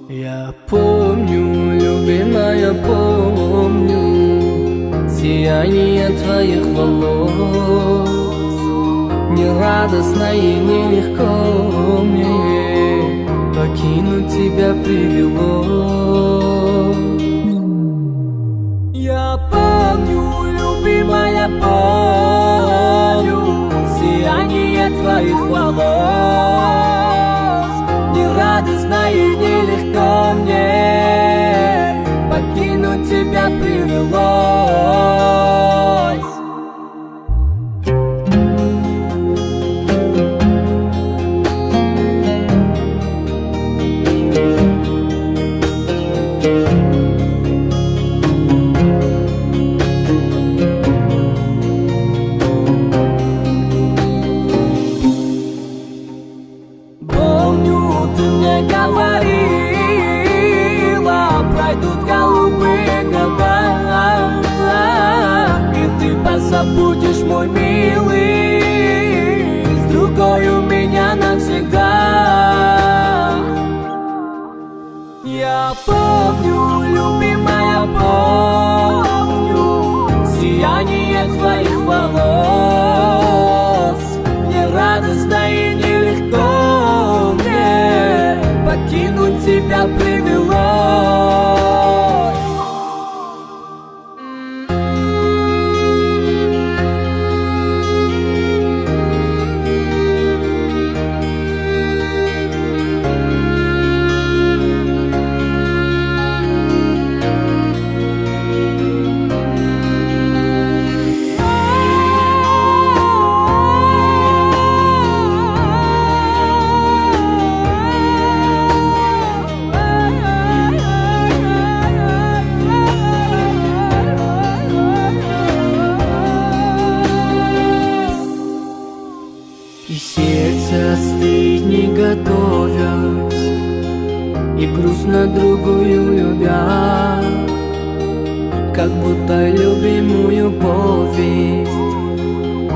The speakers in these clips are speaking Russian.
Я помню, любимая, помню сияние твоих волос. Не радостно и нелегко мне покинуть тебя привело. Я помню, любимая, помню сияние твоих волос. Не радостно и нелегко мне покинуть тебя привелось. Ты мне говорила, пройдут голубые года, и ты позабудешь, мой милый, с другой у меня навсегда. Я помню, любимая, помню сияние твоих волос. Мне радостно и нелегко покинуть тебя привелось. И сердце остыть не готовясь, и грустно другую любя, как будто любимую повесть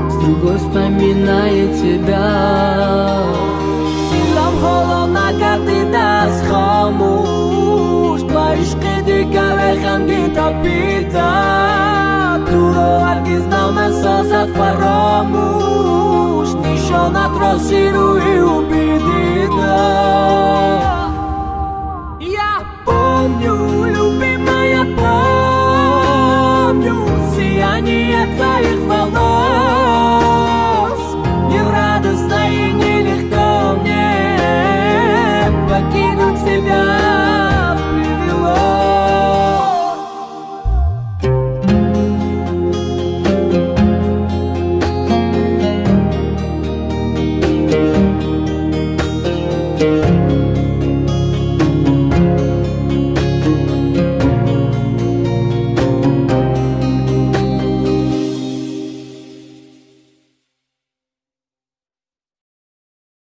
с другой вспоминает тебя. Дилам холодно, когда схамуш, твоишки дикарехам гитапита, туро аргиз намесазат фарамуш, нишонат розируи убедида. Я помню, любимая, помню сияние твоих волос. Не радостно и нелегко мне покинуть тебя привело.